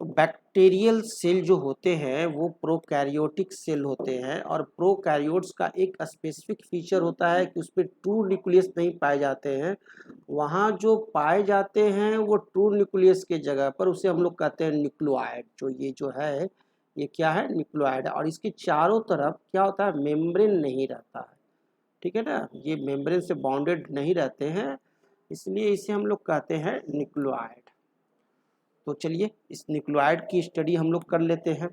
Bacterial cell जो होते हैं वो प्रोकैरियोटिक सेल होते हैं, और प्रोकैरियोट्स का एक स्पेसिफिक फीचर होता है कि उसमें ट्रू न्यूक्लियस नहीं पाए जाते हैं। वहाँ जो पाए जाते हैं वो ट्रू न्यूक्लियस के जगह पर उसे हम लोग कहते हैं न्यूक्लियोइड। जो ये जो है ये क्या है, न्यूक्लियोइड है, और इसके चारों तरफ क्या होता है, मेम्ब्रेन नहीं रहता है। ठीक है ना, ये मेम्ब्रेन से बाउंडेड नहीं रहते हैं, इसलिए इसे हम लोग कहते हैं न्यूक्लियोइड। तो चलिए इस न्यूक्लियोइड की स्टडी हम लोग कर लेते हैं।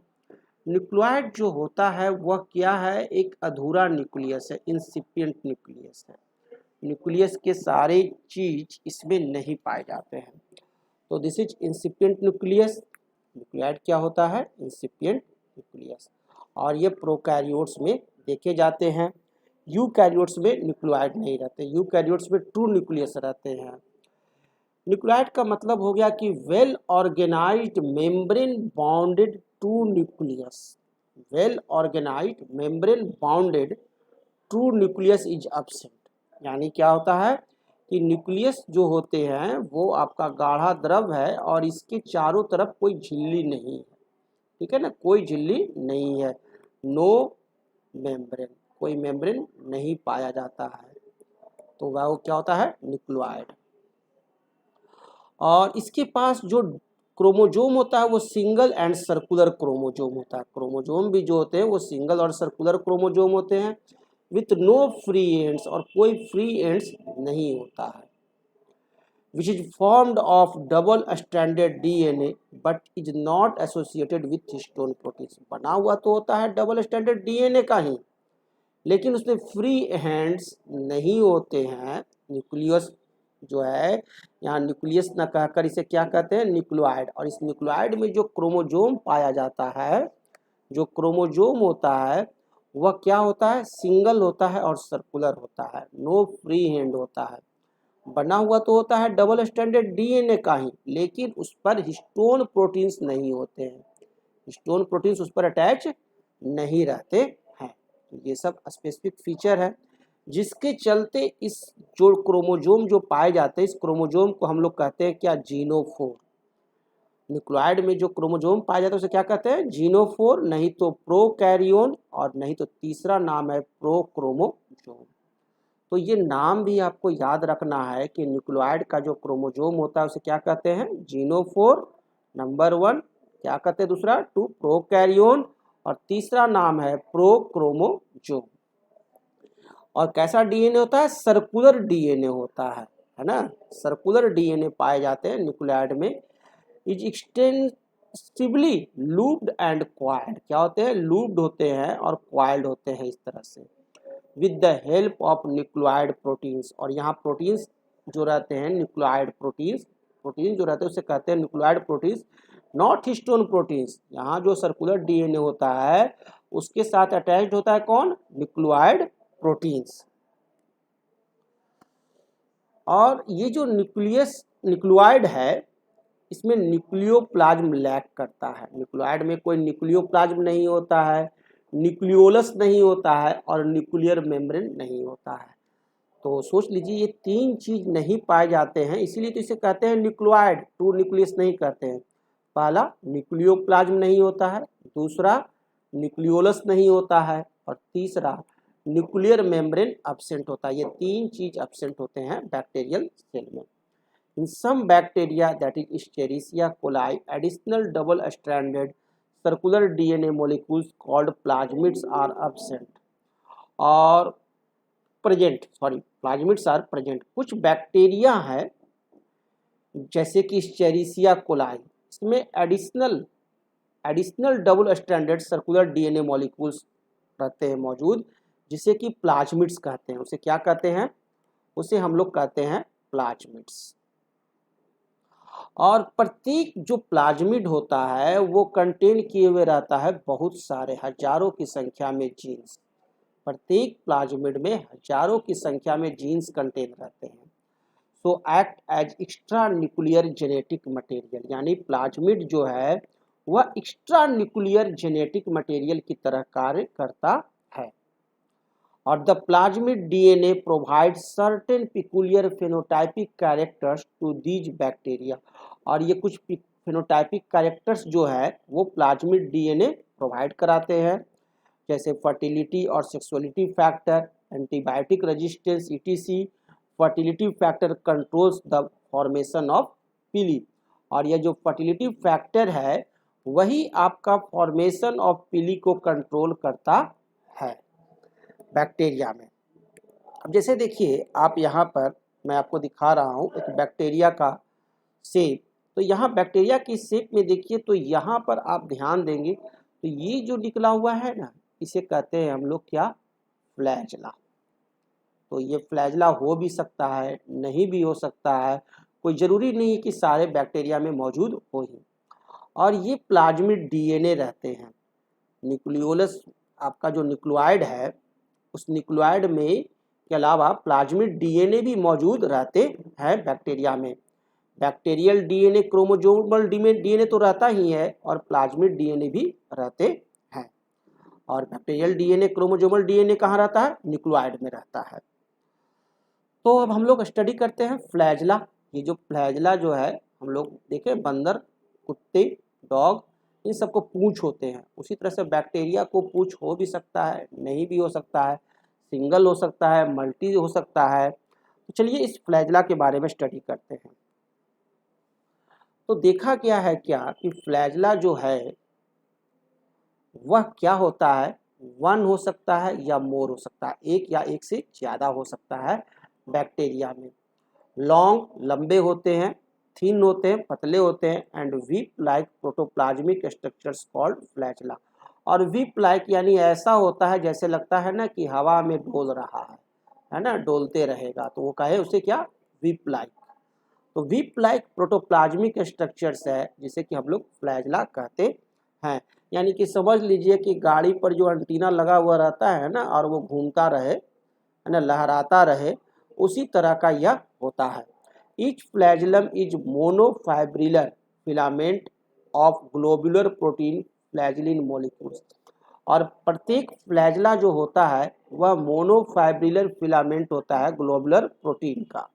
न्यूक्लियोइड जो होता है वह क्या है, एक अधूरा न्यूक्लियस है, इंसिपिएंट न्यूक्लियस है। न्यूक्लियस के सारे चीज इसमें नहीं पाए जाते हैं। तो दिस इज इंसिपिएंट न्यूक्लियस। न्यूक्लियोइड क्या होता है, इंसिपिएंट न्यूक्लियस, और ये प्रोकैरियोट्स में देखे जाते हैं। यूकैरियोट्स में न्यूक्लियोइड नहीं रहते, यूकैरियोट्स में ट्रू न्यूक्लियस रहते हैं। न्यूक्लियोइड का मतलब हो गया कि well organised membrane bounded to nucleus. Well organised membrane bounded to nucleus is absent. यानी क्या होता है कि न्यूक्लियस जो होते हैं वो आपका गाढ़ा द्रव है और इसके चारों तरफ कोई झिल्ली नहीं है। ठीक है ना, कोई झिल्ली नहीं है, नो मेम्ब्रेन, कोई मेम्ब्रेन नहीं पाया जाता है। तो वह क्या होता है, न्यूक्लियोइड। और इसके पास जो क्रोमोजोम होता है वो सिंगल एंड सर्कुलर क्रोमोजोम होता है। क्रोमोजोम भी जो होते हैं वो सिंगल और सर्कुलर क्रोमोजोम होते हैं, विथ नो फ्री एंड्स, और कोई फ्री एंड्स नहीं होता है। Which is formed of double stranded DNA but is not associated with histone proteins. बना हुआ तो होता है डबल स्ट्रैंडेड डीएनए का ही, लेकिन उसमें फ्री हैंड्स नहीं होते हैं। न्यूक्लियस जो है, यहाँ न्यूक्लियस न कहकर इसे क्या कहते हैं, न्यूक्लियोइड। और इस न्यूक्लियोइड में जो क्रोमोजोम पाया जाता है, जो क्रोमोजोम होता है वह क्या होता है, सिंगल होता है और सर्कुलर होता है, नो फ्री हैंड होता है। बना हुआ तो होता है डबल स्ट्रैंडेड डीएनए का ही, लेकिन उस पर हिस्टोन प्रोटीन्स नहीं होते हैं, हिस्टोन प्रोटीन्स उस पर अटैच नहीं रहते हैं। तो ये सब स्पेसिफिक फीचर है जिसके चलते इस जो क्रोमोजोम जो पाए जाते हैं, इस क्रोमोजोम को हम लोग कहते हैं क्या, जीनोफोर। न्यूक्लियोइड में जो क्रोमोजोम पाया जाता है उसे क्या कहते हैं, जीनोफोर, नहीं तो प्रोकैरियोन, और नहीं तो तीसरा नाम है प्रोक्रोमोजोम। तो ये नाम भी आपको याद रखना है कि न्यूक्लियोइड का जो क्रोमोजोम होता है उसे क्या कहते हैं, जीनोफोर नंबर 1, क्या कहते हैं दूसरा, 2 प्रोकैरियोन, और तीसरा नाम है प्रोक्रोमोजोम। और कैसा डीएनए होता है, सर्कुलर डीएनए होता है ना, सर्कुलर डीएनए पाए जाते हैं न्यूक्लियोइड में। Is extensively looped and coiled, क्या होते हैं, लूप्ड होते हैं और क्वाइल्ड होते हैं इस तरह से, with the help of nucleoid proteins. और यहाँ प्रोटीन्स जो रहते हैं, न्यूक्लियोइड प्रोटीन्स, प्रोटीन जो रहते हैं उसे कहते हैं nucleoid proteins, not histone proteins. यहाँ जो सर्कुलर डीएनए होता है उसके साथ अटैच्ड होता है कौन, न्यूक्लियोइड प्रोटीन्स। और ये जो न्यूक्लियोइड है इसमें न्यूक्लियोप्लाज्म लैक करता है। न्यूक्लियोइड में कोई न्यूक्लियोप्लाज्म नहीं होता है, न्यूक्लियोलस नहीं होता है, और न्यूक्लियर मेम्ब्रेन नहीं होता है। तो सोच लीजिए ये तीन चीज नहीं पाए जाते हैं, इसीलिए तो इसे कहते हैं न्यूक्लियोइड, टू न्यूक्लियस नहीं कहते हैं। पहला, न्यूक्लियोप्लाज्म नहीं होता है, दूसरा न्यूक्लियोलस नहीं होता है, और तीसरा न्यूक्लियर मेम्ब्रेन एब्सेंट होता है। ये तीन चीज एब्सेंट होते हैं बैक्टीरियल सेल में। In some bacteria, that is Escherichia coli, additional double-stranded circular DNA molecules called plasmids are absent or present. Plasmids are present. कुछ बैक्टीरिया है जैसे कि Escherichia coli, इसमें additional double stranded circular DNA molecules रहते हैं मौजूद, जिसे कि प्लाज्मिड्स कहते हैं। उसे क्या कहते हैं, उसे हम लोग कहते हैं प्लाज्मिड्स। और प्रत्येक जो प्लाज्मिड होता है वो कंटेन किए हुए रहता है बहुत सारे, हजारों की संख्या में जीन्स। प्रत्येक प्लाज्मिड में हजारों की संख्या में जीन्स कंटेन रहते हैं। So act as extra nuclear genetic material, यानी प्लाज्मिड जो है वह एक्स्ट्रा न्यूक्लियर जेनेटिक मटेरियल की तरह कार्य करता है। और the plasmid DNA provide certain peculiar phenotypic characters to these bacteria, और ये कुछ फिनोटाइपिक कैरेक्टर्स जो है वो प्लाज्मिड डीएनए प्रोवाइड कराते हैं, जैसे फर्टिलिटी और sexuality factor, antibiotic resistance etc. Fertility factor controls the formation of पीली, और यह जो फर्टिलिटी फैक्टर है वही आपका फॉर्मेशन ऑफ पीली को कंट्रोल करता है बैक्टीरिया में। अब जैसे देखिए आप यहाँ पर मैं आपको दिखा रहा हूँ एक बैक्टीरिया का शेप, तो यहाँ बैक्टीरिया की शेप में देखिए तो यहाँ पर आप ध्यान देंगे तो ये जो निकला हुआ है ना, इसे कहते हैं हम लोग क्या, फ्लैजला। तो ये फ्लैजला हो भी सकता है, नहीं भी हो सकता है, कोई ज़रूरी नहीं है कि सारे बैक्टीरिया में मौजूद हो ही। और ये प्लाज्मिड डीएनए रहते हैं। न्यूक्लियोलस आपका जो न्यूक्लियोइड है उस न्यूक्लियोइड में के अलावा प्लाज्मिड डीएनए भी मौजूद रहते हैं बैक्टीरिया में। बैक्टीरियल डीएनए, क्रोमोसोमल डीएनए तो रहता ही है और प्लाज्मिड डीएनए भी रहते हैं। और बैक्टीरियल डीएनए, क्रोमोसोमल डीएनए कहाँ रहता है, न्यूक्लियोइड में रहता है। तो अब हम लोग स्टडी करते हैं फ्लैजला। ये जो फ्लैजला जो है हम लोग देखें, बंदर, कुत्ते, डॉग, इन सबको पूंछ होते हैं। उसी तरह से बैक्टीरिया को पूंछ हो भी सकता है, नहीं भी हो सकता है, सिंगल हो सकता है, मल्टी हो सकता है। तो चलिए इस फ्लैजला के बारे में स्टडी करते हैं। तो देखा गया है क्या कि फ्लैजला जो है वह क्या होता है, वन हो सकता है या मोर हो सकता है, एक या एक से ज़्यादा हो सकता है बैक्टीरिया में। लॉन्ग, लंबे होते हैं, थिन होते हैं, पतले होते हैं, and weep like protoplasmic structures called flagella. और वीप लाइक यानी ऐसा होता है जैसे लगता है ना कि हवा में डोल रहा है ना, डोलते रहेगा, तो वो कहे उसे क्या, वीप लाइक। तो वीप लाइक प्रोटोप्लाज्मिक स्ट्रक्चर्स है जिसे कि हम लोग फ्लैजला कहते हैं। यानी कि समझ लीजिए कि गाड़ी पर जो एंटीना लगा हुआ रहता है ना और वो घूमता रहे, है ना, लहराता रहे, उसी तरह का यह होता है। Each flagellum is monofibrillar filament of globular protein flagellin molecules. और प्रत्येक फ्लैजला जो होता है वह मोनोफाइब्रिलर फिलामेंट होता है ग्लोबुलर प्रोटीन का।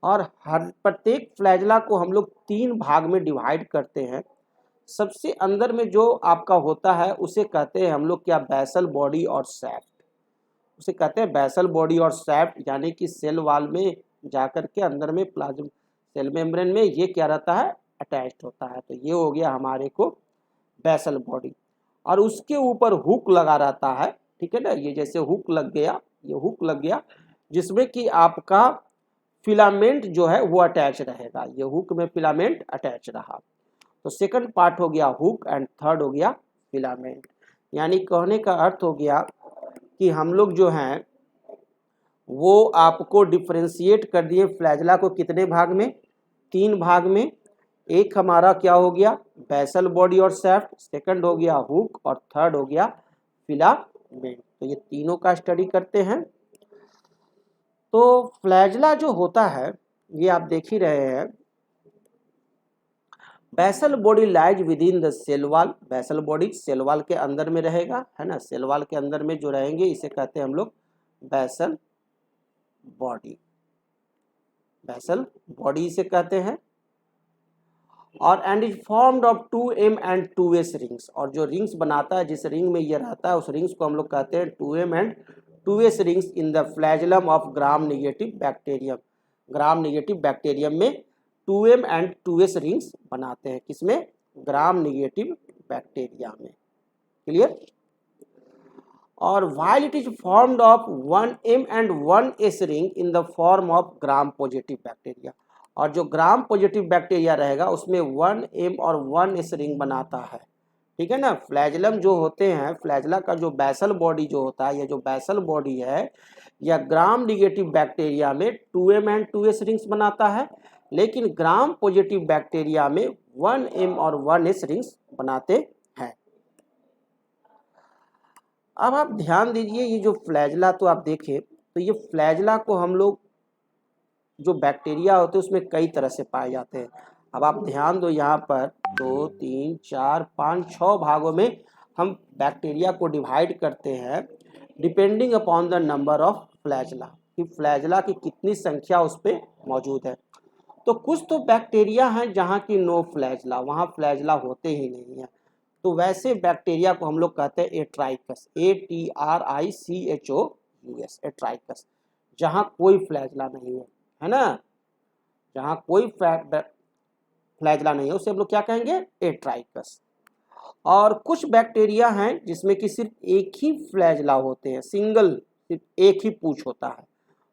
और हर प्रत्येक फ्लैजला को हम लोग 3 भाग में डिवाइड करते हैं। सबसे अंदर में जो आपका होता है उसे कहते हैं हम लोग क्या, बेसल बॉडी और सैफ्ट। उसे कहते हैं बेसल बॉडी और सैफ्ट, यानी कि सेल वाल में जाकर के अंदर में प्लाज्मा सेल मेम्ब्रेन में ये क्या रहता है, अटैच्ड होता है। तो ये हो गया हमारे को बेसल बॉडी। और उसके ऊपर हुक लगा रहता है, ठीक है ना, ये जैसे हुक लग गया, ये हुक लग गया जिसमें कि आपका फिलामेंट जो है वो अटैच रहेगा। ये हुक में फिलामेंट अटैच रहा। तो सेकंड पार्ट हो गया हुक एंड थर्ड हो गया फिलामेंट। यानी कहने का अर्थ हो गया कि हम लोग जो हैं वो आपको डिफरेंशिएट कर दिए फ्लैजला को कितने भाग में, 3 भाग में। एक हमारा क्या हो गया, बेसल बॉडी और सैफ्ट, सेकंड हो गया हुक और थर्ड हो गया फिलामेंट। तो ये तीनों का स्टडी करते हैं। तो फ्लैजला जो होता है ये आप देख ही रहे हैं, basal body lies within the cell wall. Basal body cell wall के अंदर में रहेगा, है ना, सेल वॉल के अंदर में जो रहेंगे इसे कहते हैं हम लोग बेसल बॉडी। बेसल बॉडी इसे कहते हैं। और and is formed of 2M and 2S rings. और जो रिंग्स बनाता है, जिस रिंग में ये रहता है उस रिंग्स को हम लोग कहते हैं 2M and 2S rings in the flagellum of gram negative bacterium. Gram negative bacterium में 2M एंड 2S रिंग्स बनाते हैं, किसमें, ग्राम नेगेटिव बैक्टीरिया में। क्लियर। और while it is formed of 1M and 1S ring in the form of gram positive bacteria. और जो gram positive bacteria रहेगा उसमें 1M और 1S रिंग बनाता है, ठीक है ना। फ्लैजलम जो होते हैं, फ्लैजला का जो बेसल बॉडी जो होता है, ये जो बेसल बॉडी है या ग्राम निगेटिव बैक्टीरिया में 2M एंड 2S रिंग्स बनाता है, लेकिन ग्राम पॉजिटिव बैक्टीरिया में 1M और 1S रिंग्स बनाते हैं। अब आप ध्यान दीजिए, ये जो फ्लैजला तो आप देखें तो ये फ्लैजला को हम लोग जो बैक्टीरिया होते हैं उसमें कई तरह से पाए जाते हैं। अब आप ध्यान दो, यहाँ पर 2, 3, 4, 5, 6 भागों में हम बैक्टीरिया को डिवाइड करते हैं depending upon the number of flagella, कि फ्लैजला की कितनी संख्या उस पर मौजूद है। तो कुछ तो बैक्टीरिया हैं जहाँ की नो फ्लैजला, वहाँ फ्लैजला होते ही नहीं है, तो वैसे बैक्टीरिया को हम लोग कहते हैं एट्राइकस, ATRICHOUS, एट्राइकस, जहाँ कोई फ्लैजला नहीं है ना, जहाँ कोई फ्लैजला नहीं है उसे हम लोग क्या कहेंगे, एट्राइकस। और कुछ बैक्टीरिया हैं जिसमें कि सिर्फ एक ही फ्लैजला होते हैं, सिंगल, सिर्फ एक ही पूंछ होता है,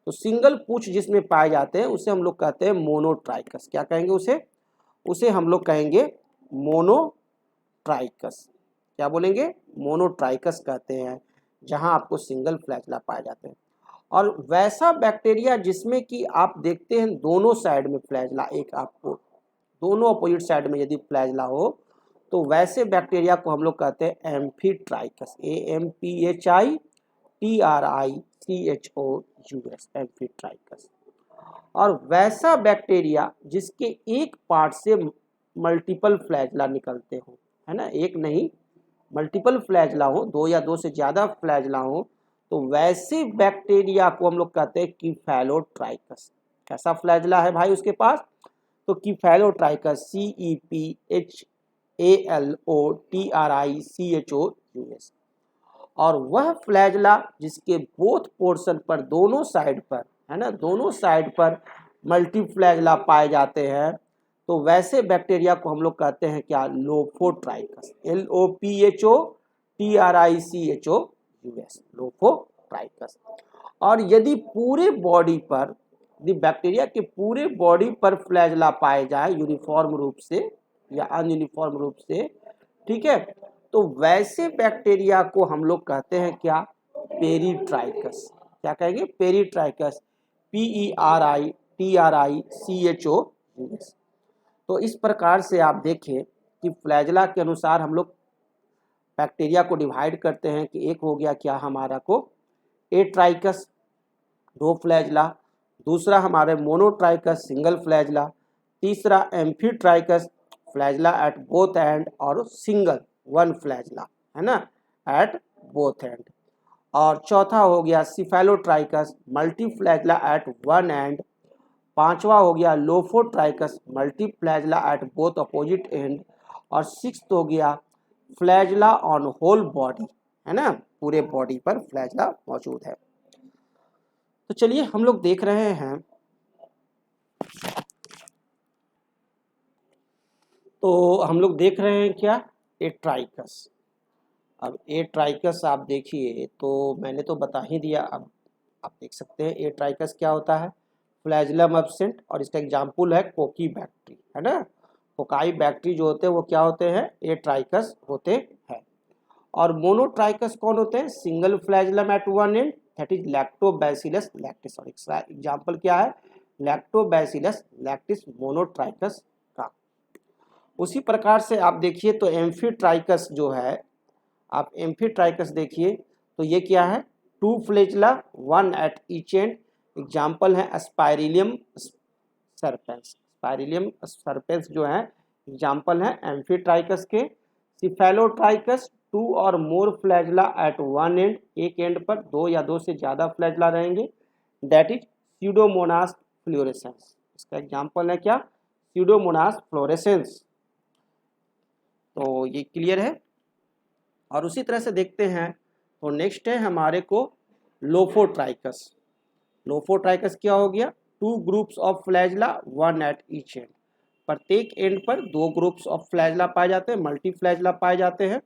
तो सिंगल पूंछ जिसमें पाए जाते हैं उसे हम लोग कहते हैं मोनोट्राइकस। क्या कहेंगे उसे, उसे हम लोग कहेंगे मोनोट्राइकस। क्या बोलेंगे, मोनोट्राइकस कहते हैं, जहां आपको सिंगल फ्लैजला पाए जाते हैं। और वैसा बैक्टीरिया जिसमें कि आप देखते हैं दोनों साइड में फ्लैजला, एक आपको दोनों अपोजिट साइड में यदि फ्लैजला हो, तो वैसे बैक्टीरिया को हम लोग कहते हैं एम्फीट्राइकस, AMPHITRICHOUS, एम्फीट्राइकस। और वैसा बैक्टीरिया जिसके एक पार्ट से मल्टीपल फ्लैजला निकलते हो, है ना, एक नहीं मल्टीपल फ्लैजला हो, दो या दो से ज़्यादा फ्लैजला हो, तो वैसे बैक्टीरिया को हम लोग कहते हैं कीफैलोट्राइकस। कैसा फ्लैजला है भाई उसके पास, तो कीफैलोट्राइकस, CEPHALOTRICHOUS। और वह फ्लैजला जिसके बोथ पोर्शन पर, दोनों साइड पर, है ना, दोनों साइड पर मल्टी फ्लैजला पाए जाते हैं, तो वैसे बैक्टीरिया को हम लोग कहते हैं क्या, लोफोट्राइकस, LOPHOTRICHOUS, लोफोट्राइकस। और यदि पूरे बॉडी पर, यदि बैक्टीरिया के पूरे बॉडी पर फ्लैजला पाए जाए यूनिफॉर्म रूप से या अनयूनिफॉर्म रूप से, ठीक है, तो वैसे बैक्टीरिया को हम लोग कहते हैं क्या, पेरीट्राइकस। क्या कहेंगे, पेरीट्राइकस, PERITRICHOUS। तो इस प्रकार से आप देखें कि फ्लैजला के अनुसार हम लोग बैक्टीरिया को डिवाइड करते हैं कि एक हो गया क्या हमारा को एट्राइकस, दो फ्लैजला, दूसरा हमारे मोनोट्राइकस, सिंगल फ्लैजला, तीसरा amphitrichous, flagella at both end, और सिंगल, वन फ्लैजला, है ना, एट बोथ एंड। और चौथा हो गया cephalotrichous, multi flagella at one end. पांचवा हो गया lophotrichous, multi flagella at both opposite end. और सिक्स्थ हो गया फ्लैजला ऑन होल बॉडी, है ना, पूरे बॉडी पर फ्लैजला मौजूद है। तो चलिए हम लोग देख रहे हैं, तो हम लोग देख रहे हैं क्या, एट्राइकस। अब एट्राइकस आप देखिए, तो मैंने तो बता ही दिया, अब आप देख सकते हैं एट्राइकस क्या होता है, फ्लैजलम एब्सेंट, और इसका एग्जाम्पल है कोकी बैक्टी, है ना, कोकाई बैक्टी जो होते हैं वो क्या होते हैं, एट्राइकस होते हैं। और मोनोट्राइकस कौन होते हैं, single flagellum at one end, that is lactobacillus lactis. और इसका एग्जाम्पल क्या है, लैक्टोबैसिलस लैक्टिस मोनोट्राइकस का। उसी प्रकार से आप देखिए तो एम्फीट्राइकस जो है, आप एम्फीट्राइकस देखिए तो ये क्या है, two flagella, one at each end. Example है स्पाइरिलियम सर्पेंस, स्पाइरिलियम सर्पेंस जो है एग्जाम्पल है एम्फीट्राइकस के। सिफेलोट्राइकस, टू और मोर फ्लैजला एट वन एंड, एक एंड पर दो या दो से ज़्यादा फ्लैजला रहेंगे, दैट इज स्यूडोमोनास फ्लोरेसेंस। इसका एग्जाम्पल है क्या, स्यूडोमोनास फ्लोरेसेंस। तो ये क्लियर है। और उसी तरह से देखते हैं तो नेक्स्ट है हमारे को लोफोट्राइकस। लोफोट्राइकस क्या हो गया, two groups of flagella, one at each and. प्रत्येक एंड पर दो ग्रुप्स ऑफ फ्लैजला पाए जाते हैं, मल्टी फ्लैजला पाए जाते हैं,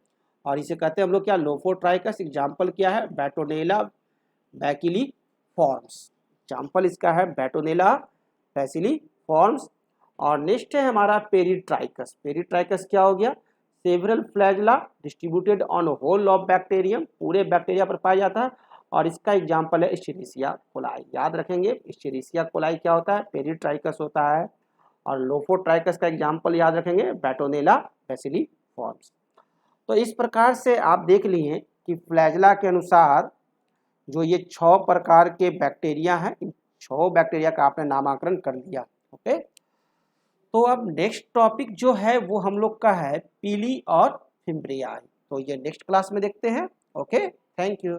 और इसे कहते हैं हम लोग क्या, लोफोट्राइकस। एग्जाम्पल क्या है, बैटोनेला बैसिलिफॉर्म्स, एग्जाम्पल इसका है बैटोनेला बैसिलिफॉर्म्स। और नेक्स्ट है हमारा पेरीट्राइकस। पेरीट्राइकस क्या हो गया, several flagella distributed on whole of bacterium, पूरे बैक्टीरिया पर पाया जाता है, और इसका एग्जाम्पल है एस्चेरिशिया कोलाई। याद रखेंगे एस्चेरिशिया कोलाई क्या होता है, पेरीट्राइकस होता है। और लोफोट्राइकस का एग्जाम्पल याद रखेंगे बैटोनेला बैसिलिफॉर्म्स। तो इस प्रकार से आप देख लिए कि फ्लैजला के अनुसार जो ये 6 प्रकार के बैक्टीरिया हैं, इन 6 बैक्टीरिया का आपने नामांकन कर लिया। ओके, तो अब नेक्स्ट टॉपिक जो है वो हम लोग का है पीली और फिम्ब्रियाई। तो ये नेक्स्ट क्लास में देखते हैं। Okay, thank you.